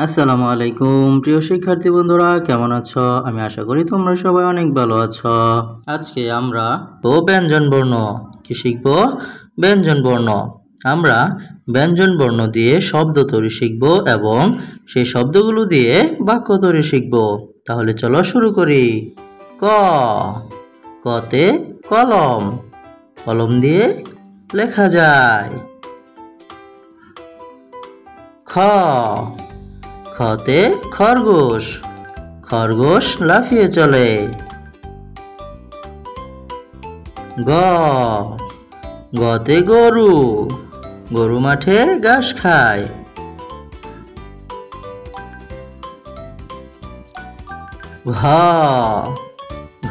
আসসালামু আলাইকুম প্রিয় শিক্ষার্থী বন্ধুরা, কেমন আছো? আমি আশা করি তোমরা সবাই অনেক ভালো আছো। আজকে আমরা ব্যঞ্জন বর্ণ কি শিখব? ব্যঞ্জন বর্ণ। আমরা ব্যঞ্জন বর্ণ দিয়ে শব্দ তৈরি শিখব এবং সেই শব্দগুলো দিয়ে বাক্য তৈরি শিখব। তাহলে চলো শুরু করি। ক, কতে কলম, কলম দিয়ে লেখা যায়। খ, খতে খরগোশ, খরগোশ লাফিয়ে চলে। গ, গতে গরু, গরু মাঠে ঘাস খায়। ঘ,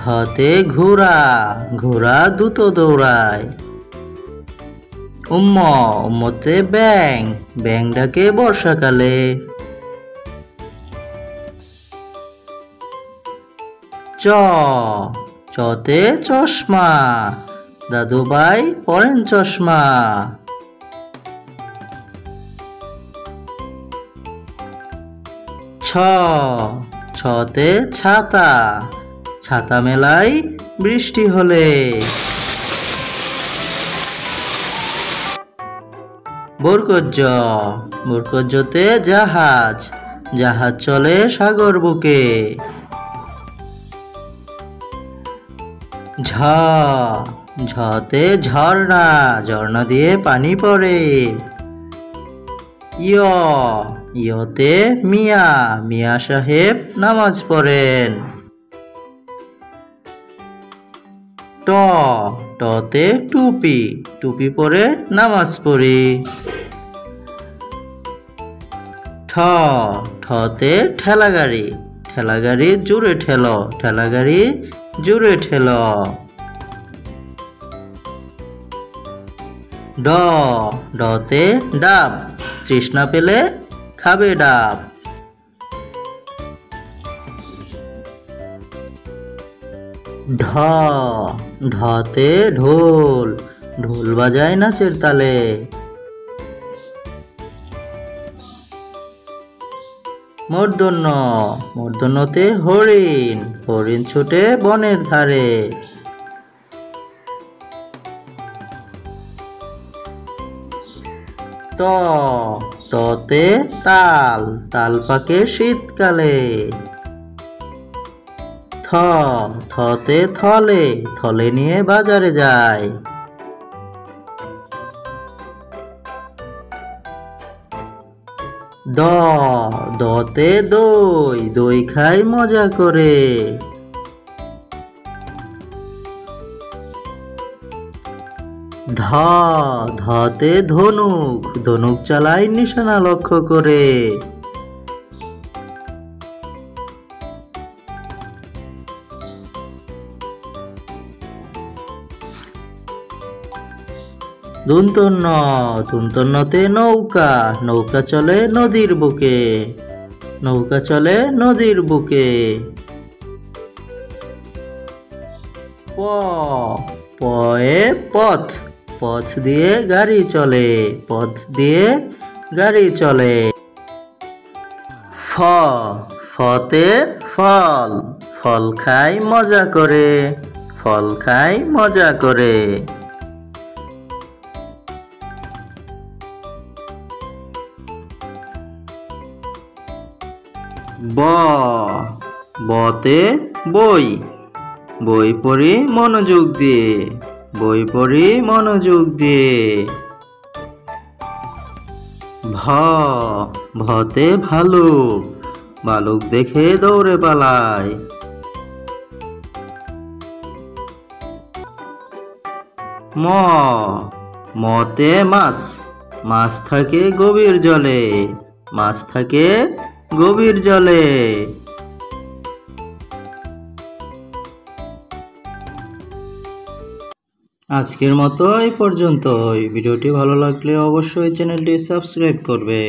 ঘতে ঘোড়া, ঘোড়া দ্রুত দৌড়ায়। উম্ম, উম্মতে ব্যাং, ব্যাং ডাকে বর্ষাকালে। চ, চতে চশমা, দাদুভাই পরেন চশমা। ছ, ছতে ছাতা, ছাতা মেলায় বৃষ্টি হলে। বরকজ্জ, বরকজ্জতে জাহাজ, জাহাজ চলে সাগর বুকে। ঝ, ঝতে ঝর্ণা, ঝর্ণা দিয়ে পানি পড়ে। ইয়, ইয়তে মিয়া, মিয়া সাহেব নামাজ পড়েন। ট, টতে টুপি, টুপি পরে নামাজ পড়ি। ঠ, ঠতে ঠেলা গাড়ি, ঠেলা গাড়ি জোরে ঠেলো, ঠেলা গাড়ি জোরে ঠেলো। ড, ডতে ডাব, তৃষ্ণা পেলে খাবে ডাব। ঢ, ঢতে ঢোল, ঢোল বাজায় নাচের তালে। মূর্ধন্য, মূর্ধন্যতে হরিণ, হরিণ ছুটে বনের ধারে। ত, ততে তাল, তাল পাকে শীতকালে। থ, থতে থলে, থলে নিয়ে বাজারে যায়। দ, দতে দই, দই খাই মজা করে। ধ, ধতে ধনুক, ধনুক চালায় নিশানা লক্ষ্য করে। দন্তন্য, দন্তন্যতে নৌকা, নৌকা চলে নদীর বুকে, নৌকা চলে নদীর বুকে। প, পয়ে পথ, পথ দিয়ে গাড়ি চলে, পথ দিয়ে গাড়ি চলে। ফ, ফতে ফল, ফল খাই মজা করে, ফল খাই মজা করে। ব, বতে বই, বই পড়ি মনোযোগ দিয়ে, বই পড়ি মনোযোগ দিয়ে। ভ, ভতে ভালুক, ভালুক দেখে দৌড়ে পালায়। ম, মতে মাছ, মাছ থাকে গভীর জলে, মাছ থাকে গভীর জলে। আজকের মতো এই পর্যন্তই। ভিডিওটি ভালো লাগলে অবশ্যই চ্যানেলটি সাবস্ক্রাইব করবে।